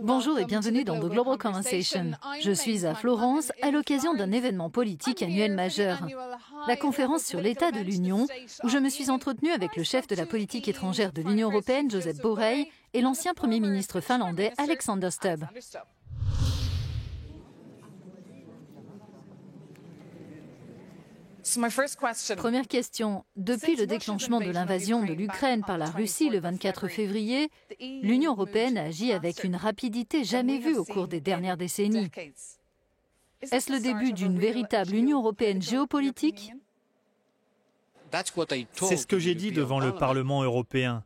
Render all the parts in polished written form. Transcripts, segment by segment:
Bonjour et bienvenue dans The Global Conversation. Je suis à Florence à l'occasion d'un événement politique annuel majeur, la conférence sur l'état de l'Union, où je me suis entretenue avec le chef de la politique étrangère de l'Union européenne, Josep Borrell, et l'ancien Premier ministre finlandais, Alexander Stubb. Première question. Depuis le déclenchement de l'invasion de l'Ukraine par la Russie le 24 février, l'Union européenne a agi avec une rapidité jamais vue au cours des dernières décennies. Est-ce le début d'une véritable Union européenne géopolitique ? C'est ce que j'ai dit devant le Parlement européen.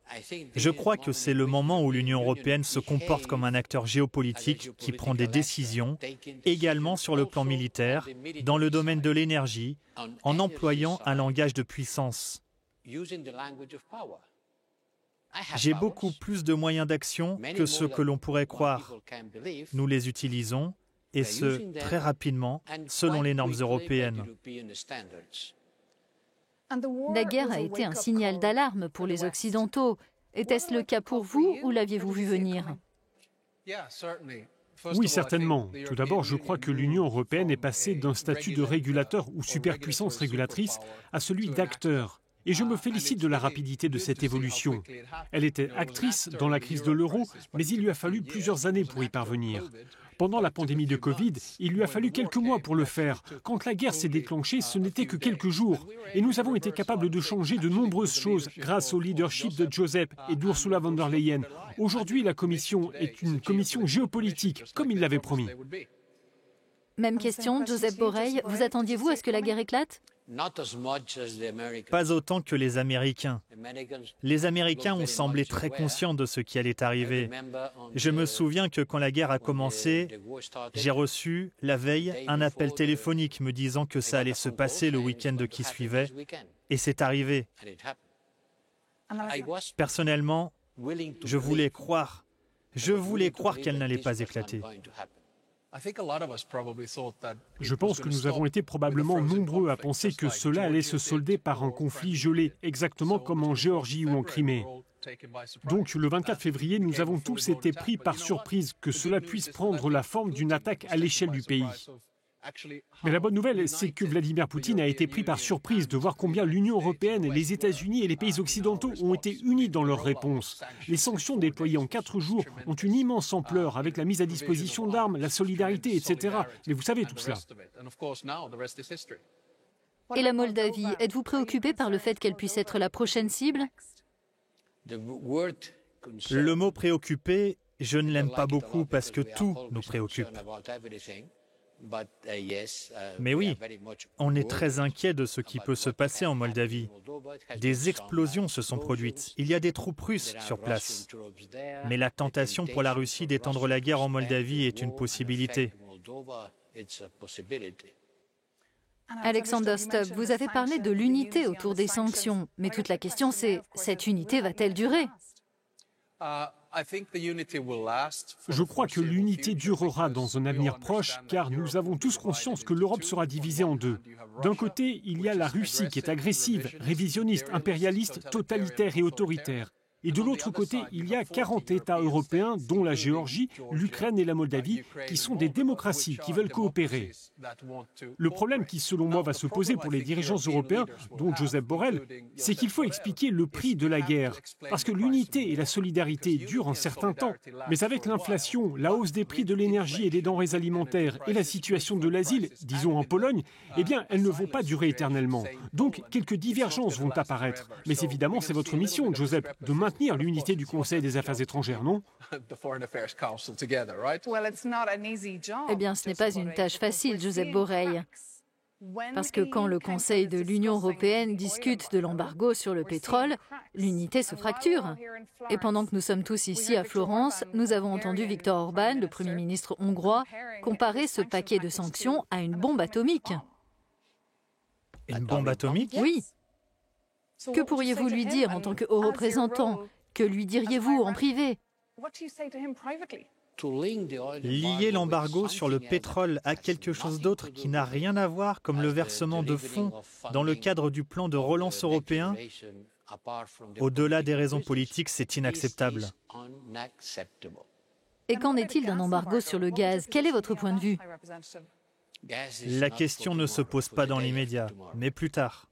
Je crois que c'est le moment où l'Union européenne se comporte comme un acteur géopolitique qui prend des décisions, également sur le plan militaire, dans le domaine de l'énergie, en employant un langage de puissance. J'ai beaucoup plus de moyens d'action que ce que l'on pourrait croire. Nous les utilisons, et ce, très rapidement, selon les normes européennes. La guerre a été un signal d'alarme pour les Occidentaux. Était-ce le cas pour vous ou l'aviez-vous vu venir ? Oui, certainement. Tout d'abord, je crois que l'Union européenne est passée d'un statut de régulateur ou superpuissance régulatrice à celui d'acteur. Et je me félicite de la rapidité de cette évolution. Elle était actrice dans la crise de l'euro, mais il lui a fallu plusieurs années pour y parvenir. Pendant la pandémie de Covid, il lui a fallu quelques mois pour le faire. Quand la guerre s'est déclenchée, ce n'était que quelques jours. Et nous avons été capables de changer de nombreuses choses grâce au leadership de Josep et d'Ursula von der Leyen. Aujourd'hui, la Commission est une commission géopolitique, comme il l'avait promis. Même question, Josep Borrell. Vous attendiez-vous à ce que la guerre éclate ? Pas autant que les Américains. Les Américains ont semblé très conscients de ce qui allait arriver. Je me souviens que quand la guerre a commencé, j'ai reçu, la veille, un appel téléphonique me disant que ça allait se passer le week-end qui suivait, et c'est arrivé. Personnellement, je voulais croire qu'elle n'allait pas éclater. Je pense que nous avons été probablement nombreux à penser que cela allait se solder par un conflit gelé, exactement comme en Géorgie ou en Crimée. Donc le 24 février, nous avons tous été pris par surprise que cela puisse prendre la forme d'une attaque à l'échelle du pays. Mais la bonne nouvelle, c'est que Vladimir Poutine a été pris par surprise de voir combien l'Union européenne, les États-Unis et les pays occidentaux ont été unis dans leur réponse. Les sanctions déployées en 4 jours ont une immense ampleur avec la mise à disposition d'armes, la solidarité, etc. Mais vous savez tout cela. Et la Moldavie, êtes-vous préoccupé par le fait qu'elle puisse être la prochaine cible ? Le mot préoccupé, je ne l'aime pas beaucoup parce que tout nous préoccupe. Mais oui, on est très inquiet de ce qui peut se passer en Moldavie. Des explosions se sont produites. Il y a des troupes russes sur place. Mais la tentation pour la Russie d'étendre la guerre en Moldavie est une possibilité. Alexander Stubb, vous avez parlé de l'unité autour des sanctions. Mais toute la question c'est, cette unité va-t-elle durer ? Je crois que l'unité durera dans un avenir proche, car nous avons tous conscience que l'Europe sera divisée en deux. D'un côté, il y a la Russie qui est agressive, révisionniste, impérialiste, totalitaire et autoritaire. Et de l'autre côté, il y a 40 États européens, dont la Géorgie, l'Ukraine et la Moldavie, qui sont des démocraties, qui veulent coopérer. Le problème qui, selon moi, va se poser pour les dirigeants européens, dont Josep Borrell, c'est qu'il faut expliquer le prix de la guerre. Parce que l'unité et la solidarité durent un certain temps. Mais avec l'inflation, la hausse des prix de l'énergie et des denrées alimentaires et la situation de l'asile, disons en Pologne, eh bien, elles ne vont pas durer éternellement. Donc, quelques divergences vont apparaître. Mais évidemment, c'est votre mission, Josep, de maintenir l'unité du Conseil des affaires étrangères, non ? Eh bien, ce n'est pas une tâche facile, Josep Borrell. Parce que quand le Conseil de l'Union européenne discute de l'embargo sur le pétrole, l'unité se fracture. Et pendant que nous sommes tous ici à Florence, nous avons entendu Viktor Orban, le Premier ministre hongrois, comparer ce paquet de sanctions à une bombe atomique. Une bombe atomique ? Oui. Que pourriez-vous lui dire en tant que haut représentant ? Que lui diriez-vous en privé ? Lier l'embargo sur le pétrole à quelque chose d'autre qui n'a rien à voir, comme le versement de fonds dans le cadre du plan de relance européen, au-delà des raisons politiques, c'est inacceptable. Et qu'en est-il d'un embargo sur le gaz? Quel est votre point de vue? La question ne se pose pas dans l'immédiat, mais plus tard.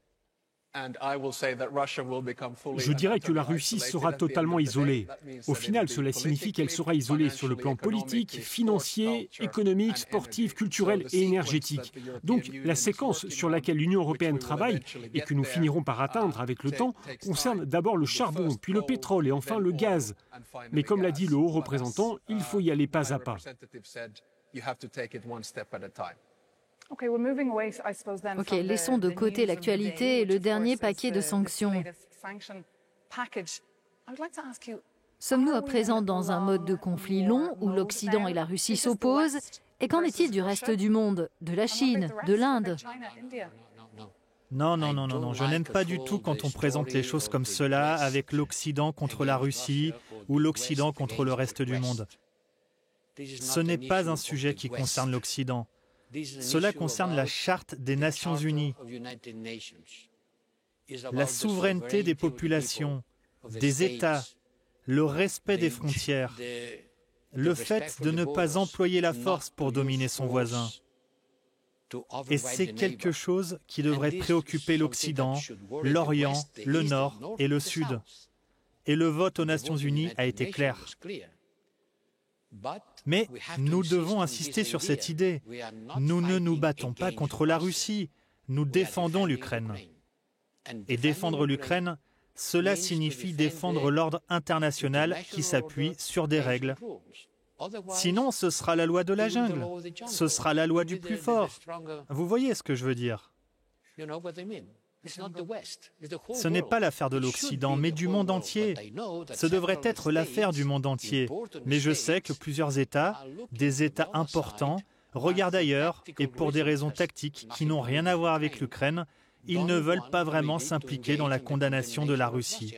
Je dirais que la Russie sera totalement isolée. Au final, cela signifie qu'elle sera isolée sur le plan politique, financier, économique, sportif, culturel et énergétique. Donc, la séquence sur laquelle l'Union européenne travaille, et que nous finirons par atteindre avec le temps, concerne d'abord le charbon, puis le pétrole et enfin le gaz. Mais comme l'a dit le haut représentant, il faut y aller pas à pas. Ok, laissons de côté l'actualité et le dernier paquet de sanctions. Sommes-nous à présent dans un mode de conflit long où l'Occident et la Russie s'opposent? Et qu'en est-il du reste du monde, de la Chine, de l'Inde? Non, je n'aime pas du tout quand on présente les choses comme cela, avec l'Occident contre la Russie ou l'Occident contre le reste du monde. Ce n'est pas un sujet qui concerne l'Occident. Cela concerne la Charte des Nations Unies, la souveraineté des populations, des États, le respect des frontières, le fait de ne pas employer la force pour dominer son voisin. Et c'est quelque chose qui devrait préoccuper l'Occident, l'Orient, le Nord et le Sud. Et le vote aux Nations Unies a été clair. Mais nous devons insister sur cette idée. Nous ne nous battons pas contre la Russie, nous défendons l'Ukraine. Et défendre l'Ukraine, cela signifie défendre l'ordre international qui s'appuie sur des règles. Sinon, ce sera la loi de la jungle, ce sera la loi du plus fort. Vous voyez ce que je veux dire? Ce n'est pas l'affaire de l'Occident, mais du monde entier. Ce devrait être l'affaire du monde entier. Mais je sais que plusieurs États, des États importants, regardent ailleurs et pour des raisons tactiques qui n'ont rien à voir avec l'Ukraine, ils ne veulent pas vraiment s'impliquer dans la condamnation de la Russie.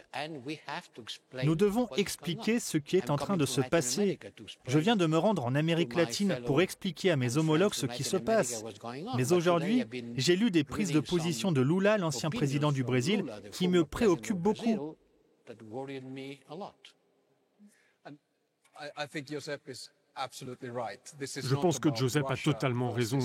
Nous devons expliquer ce qui est en train de se passer. Je viens de me rendre en Amérique latine pour expliquer à mes homologues ce qui se passe. Mais aujourd'hui, j'ai lu des prises de position de Lula, l'ancien président du Brésil, qui me préoccupent beaucoup. Je pense que Joseph a totalement raison.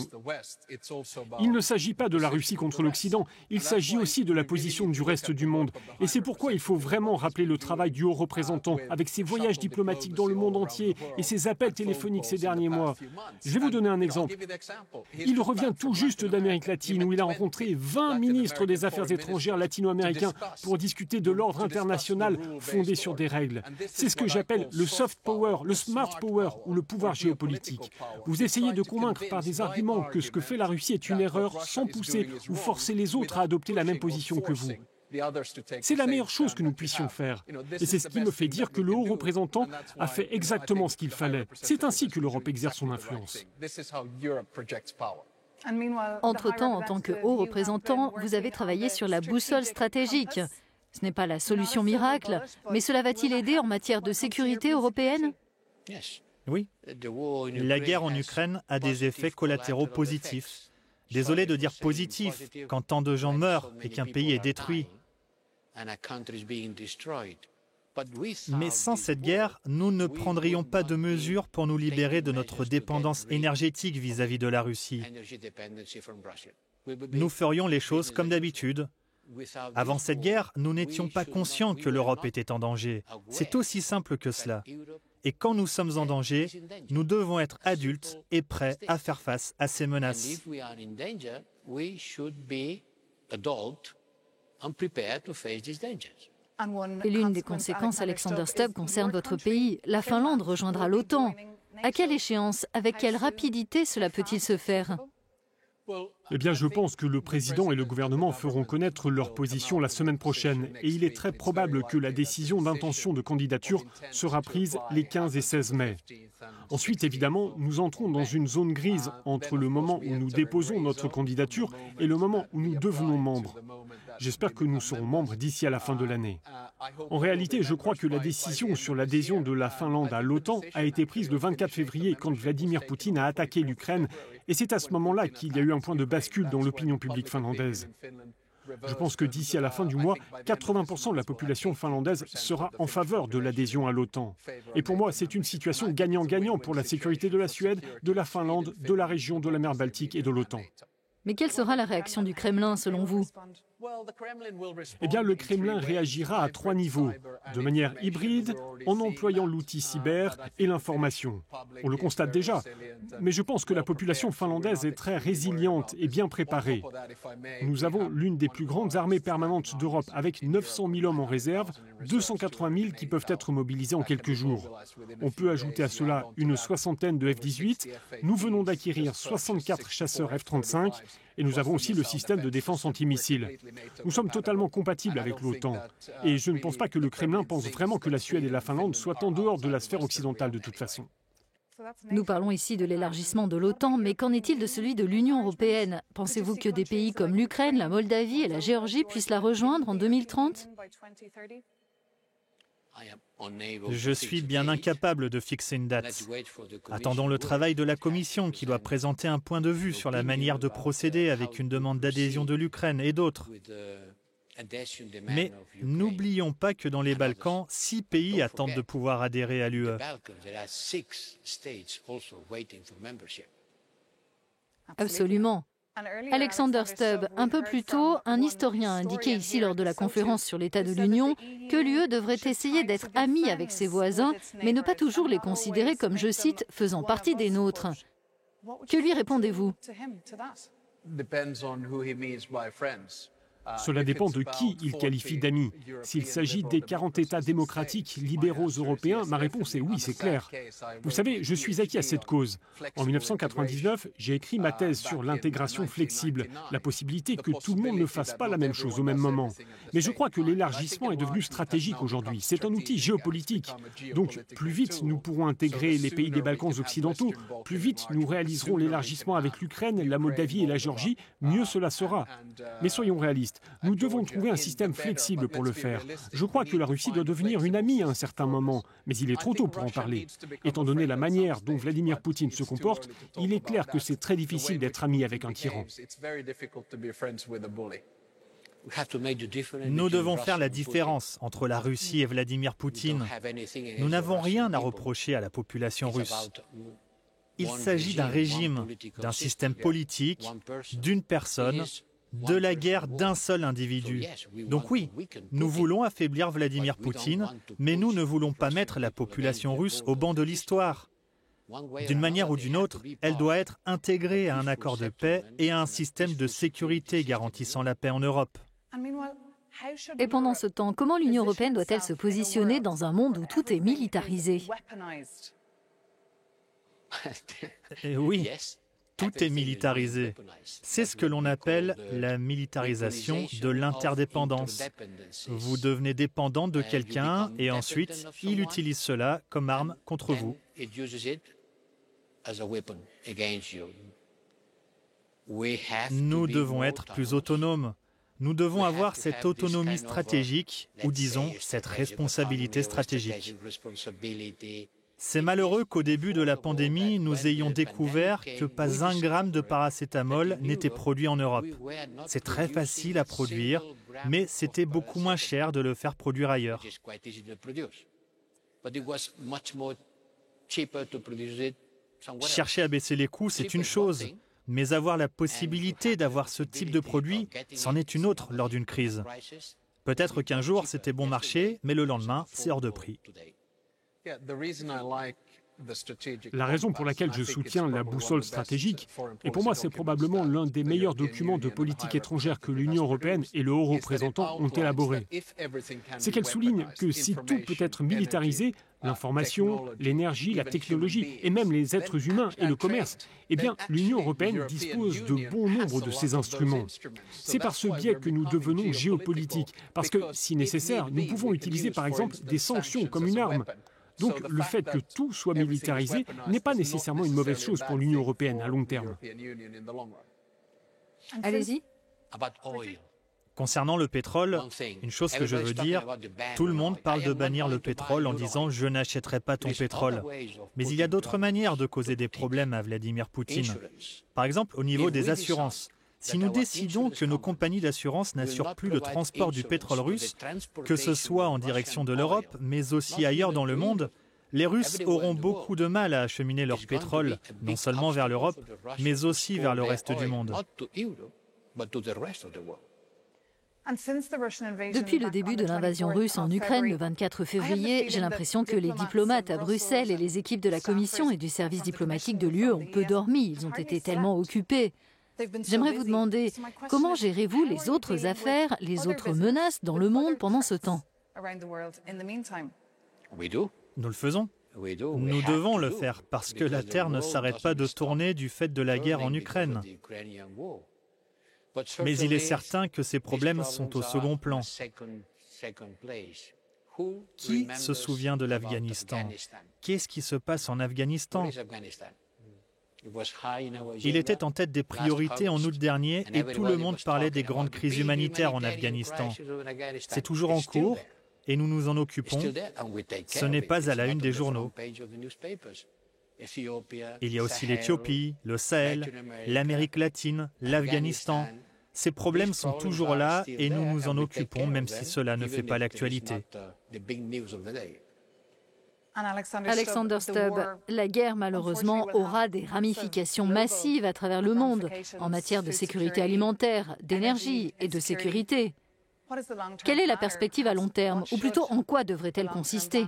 Il ne s'agit pas de la Russie contre l'Occident, il s'agit aussi de la position du reste du monde. Et c'est pourquoi il faut vraiment rappeler le travail du haut représentant, avec ses voyages diplomatiques dans le monde entier et ses appels téléphoniques ces derniers mois. Je vais vous donner un exemple. Il revient tout juste d'Amérique latine, où il a rencontré 20 ministres des Affaires étrangères latino-américains pour discuter de l'ordre international fondé sur des règles. C'est ce que j'appelle le soft power, le smart power, ou le pouvoir géopolitique. Vous essayez de convaincre par des arguments que ce que fait la Russie est une erreur sans pousser ou forcer les autres à adopter la même position que vous. C'est la meilleure chose que nous puissions faire. Et c'est ce qui me fait dire que le haut représentant a fait exactement ce qu'il fallait. C'est ainsi que l'Europe exerce son influence. Entre-temps, en tant que haut représentant, vous avez travaillé sur la boussole stratégique. Ce n'est pas la solution miracle, mais cela va-t-il aider en matière de sécurité européenne? Oui, la guerre en Ukraine a des effets collatéraux positifs. Désolé de dire positifs quand tant de gens meurent et qu'un pays est détruit. Mais sans cette guerre, nous ne prendrions pas de mesures pour nous libérer de notre dépendance énergétique vis-à-vis de la Russie. Nous ferions les choses comme d'habitude. Avant cette guerre, nous n'étions pas conscients que l'Europe était en danger. C'est aussi simple que cela. Et quand nous sommes en danger, nous devons être adultes et prêts à faire face à ces menaces. Et l'une des conséquences, Alexander Stubb, concerne votre pays. La Finlande rejoindra l'OTAN. À quelle échéance, avec quelle rapidité cela peut-il se faire ? Eh bien, je pense que le président et le gouvernement feront connaître leur position la semaine prochaine. Et il est très probable que la décision d'intention de candidature sera prise les 15 et 16 mai. Ensuite, évidemment, nous entrons dans une zone grise entre le moment où nous déposons notre candidature et le moment où nous devenons membres. J'espère que nous serons membres d'ici à la fin de l'année. En réalité, je crois que la décision sur l'adhésion de la Finlande à l'OTAN a été prise le 24 février quand Vladimir Poutine a attaqué l'Ukraine. Et c'est à ce moment-là qu'il y a eu un point de bascule dans l'opinion publique finlandaise. Je pense que d'ici à la fin du mois, 80% de la population finlandaise sera en faveur de l'adhésion à l'OTAN. Et pour moi, c'est une situation gagnant-gagnant pour la sécurité de la Suède, de la Finlande, de la région de la mer Baltique et de l'OTAN. Mais quelle sera la réaction du Kremlin, selon vous? Eh bien, le Kremlin réagira à 3 niveaux, de manière hybride, en employant l'outil cyber et l'information. On le constate déjà, mais je pense que la population finlandaise est très résiliente et bien préparée. Nous avons l'une des plus grandes armées permanentes d'Europe, avec 900 000 hommes en réserve, 280 000 qui peuvent être mobilisés en quelques jours. On peut ajouter à cela une soixantaine de F-18. Nous venons d'acquérir 64 chasseurs F-35 et nous avons aussi le système de défense antimissile. Nous sommes totalement compatibles avec l'OTAN. Et je ne pense pas que le Kremlin pense vraiment que la Suède et la Finlande soient en dehors de la sphère occidentale de toute façon. Nous parlons ici de l'élargissement de l'OTAN, mais qu'en est-il de celui de l'Union européenne? Pensez-vous que des pays comme l'Ukraine, la Moldavie et la Géorgie puissent la rejoindre en 2030? Je suis bien incapable de fixer une date. Attendons le travail de la Commission qui doit présenter un point de vue sur la manière de procéder avec une demande d'adhésion de l'Ukraine et d'autres. Mais n'oublions pas que dans les Balkans, 6 pays attendent de pouvoir adhérer à l'UE. Absolument. Alexander Stubb, un peu plus tôt, un historien indiquait ici lors de la conférence sur l'état de l'Union que l'UE devrait essayer d'être amie avec ses voisins, mais ne pas toujours les considérer comme, je cite, faisant partie des nôtres. Que lui répondez-vous? Cela dépend de qui il qualifie d'amis. S'il s'agit des 40 États démocratiques libéraux européens, ma réponse est oui, c'est clair. Vous savez, je suis acquis à cette cause. En 1999, j'ai écrit ma thèse sur l'intégration flexible, la possibilité que tout le monde ne fasse pas la même chose au même moment. Mais je crois que l'élargissement est devenu stratégique aujourd'hui. C'est un outil géopolitique. Donc, plus vite nous pourrons intégrer les pays des Balkans occidentaux, plus vite nous réaliserons l'élargissement avec l'Ukraine, la Moldavie et la Géorgie, mieux cela sera. Mais soyons réalistes. Nous devons trouver un système flexible pour le faire. Je crois que la Russie doit devenir une amie à un certain moment, mais il est trop tôt pour en parler. Étant donné la manière dont Vladimir Poutine se comporte, il est clair que c'est très difficile d'être ami avec un tyran. Nous devons faire la différence entre la Russie et Vladimir Poutine. Nous n'avons rien à reprocher à la population russe. Il s'agit d'un régime, d'un système politique, d'une personne, de la guerre d'un seul individu. Donc oui, nous voulons affaiblir Vladimir Poutine, mais nous ne voulons pas mettre la population russe au banc de l'histoire. D'une manière ou d'une autre, elle doit être intégrée à un accord de paix et à un système de sécurité garantissant la paix en Europe. Et pendant ce temps, comment l'Union européenne doit-elle se positionner dans un monde où tout est militarisé? Oui. Tout est militarisé. C'est ce que l'on appelle la militarisation de l'interdépendance. Vous devenez dépendant de quelqu'un et ensuite, il utilise cela comme arme contre vous. Nous devons être plus autonomes. Nous devons avoir cette autonomie stratégique, ou disons, cette responsabilité stratégique. C'est malheureux qu'au début de la pandémie, nous ayons découvert que pas un gramme de paracétamol n'était produit en Europe. C'est très facile à produire, mais c'était beaucoup moins cher de le faire produire ailleurs. Chercher à baisser les coûts, c'est une chose, mais avoir la possibilité d'avoir ce type de produit, c'en est une autre lors d'une crise. Peut-être qu'un jour, c'était bon marché, mais le lendemain, c'est hors de prix. La raison pour laquelle je soutiens la boussole stratégique, et pour moi c'est probablement l'un des meilleurs documents de politique étrangère que l'Union européenne et le haut représentant ont élaboré, c'est qu'elle souligne que si tout peut être militarisé, l'information, l'énergie, la technologie et même les êtres humains et le commerce, eh bien l'Union européenne dispose de bon nombre de ces instruments. C'est par ce biais que nous devenons géopolitiques, parce que si nécessaire, nous pouvons utiliser par exemple des sanctions comme une arme. Donc le fait que tout soit militarisé n'est pas nécessairement une mauvaise chose pour l'Union européenne à long terme. Allez-y. Concernant le pétrole, une chose que je veux dire, tout le monde parle de bannir le pétrole en disant « je n'achèterai pas ton pétrole ». Mais il y a d'autres manières de causer des problèmes à Vladimir Poutine. Par exemple, au niveau des assurances. Si nous décidons que nos compagnies d'assurance n'assurent plus le transport du pétrole russe, que ce soit en direction de l'Europe, mais aussi ailleurs dans le monde, les Russes auront beaucoup de mal à acheminer leur pétrole, non seulement vers l'Europe, mais aussi vers le reste du monde. Depuis le début de l'invasion russe en Ukraine le 24 février, j'ai l'impression que les diplomates à Bruxelles et les équipes de la Commission et du service diplomatique de l'UE ont peu dormi. Ils ont été tellement occupés. J'aimerais vous demander, comment gérez-vous les autres affaires, les autres menaces dans le monde pendant ce temps? Nous le faisons. Nous devons le faire parce que la Terre ne s'arrête pas de tourner du fait de la guerre en Ukraine. Mais il est certain que ces problèmes sont au second plan. Qui se souvient de l'Afghanistan? Qu'est-ce qui se passe en Afghanistan? Il était en tête des priorités en août dernier et tout le monde parlait des grandes crises humanitaires en Afghanistan. C'est toujours en cours et nous nous en occupons. Ce n'est pas à la une des journaux. Il y a aussi l'Éthiopie, le Sahel, l'Amérique latine, l'Afghanistan. Ces problèmes sont toujours là et nous nous en occupons même si cela ne fait pas l'actualité. Alexander Stubb, la guerre malheureusement aura des ramifications massives à travers le monde en matière de sécurité alimentaire, d'énergie et de sécurité. Quelle est la perspective à long terme, ou plutôt en quoi devrait-elle consister?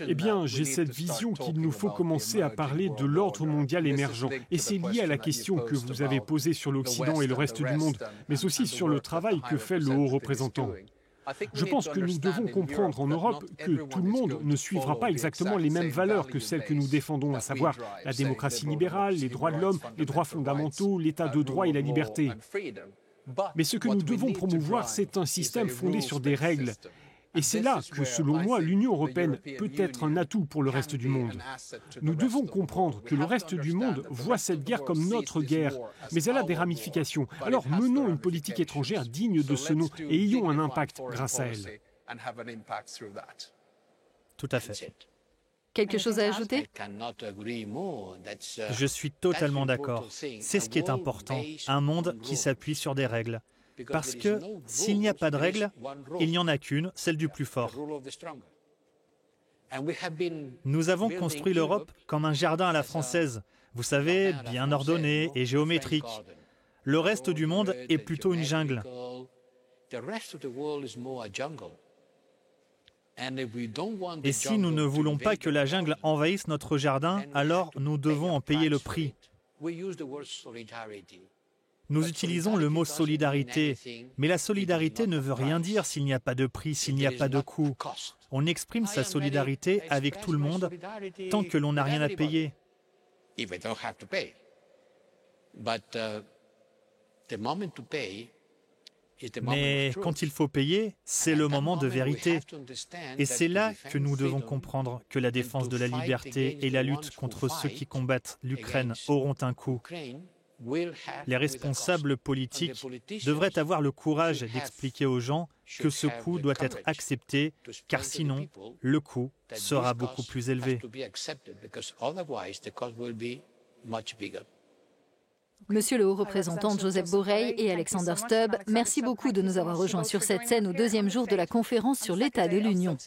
Eh bien, j'ai cette vision qu'il nous faut commencer à parler de l'ordre mondial émergent. Et c'est lié à la question que vous avez posée sur l'Occident et le reste du monde, mais aussi sur le travail que fait le haut représentant. Je pense que nous devons comprendre en Europe que tout le monde ne suivra pas exactement les mêmes valeurs que celles que nous défendons, à savoir la démocratie libérale, les droits de l'homme, les droits fondamentaux, l'état de droit et la liberté. Mais ce que nous devons promouvoir, c'est un système fondé sur des règles. Et c'est là que, selon moi, l'Union européenne peut être un atout pour le reste du monde. Nous devons comprendre que le reste du monde voit cette guerre comme notre guerre, mais elle a des ramifications. Alors menons une politique étrangère digne de ce nom et ayons un impact grâce à elle. Tout à fait. Quelque chose à ajouter? Je suis totalement d'accord. C'est ce qui est important, un monde qui s'appuie sur des règles. Parce que s'il n'y a pas de règles, il n'y en a qu'une, celle du plus fort. Nous avons construit l'Europe comme un jardin à la française, vous savez, bien ordonné et géométrique. Le reste du monde est plutôt une jungle. Et si nous ne voulons pas que la jungle envahisse notre jardin, alors nous devons en payer le prix. Nous utilisons le mot solidarité, mais la solidarité ne veut rien dire s'il n'y a pas de prix, s'il n'y a pas de coût. On exprime sa solidarité avec tout le monde tant que l'on n'a rien à payer. Mais quand il faut payer, c'est le moment de vérité. Et c'est là que nous devons comprendre que la défense de la liberté et la lutte contre ceux qui combattent l'Ukraine auront un coût. Les responsables politiques devraient avoir le courage d'expliquer aux gens que ce coût doit être accepté, car sinon, le coût sera beaucoup plus élevé. Monsieur le haut représentant Josep Borrell et Alexander Stubb, merci beaucoup de nous avoir rejoints sur cette scène au deuxième jour de la conférence sur l'état de l'Union.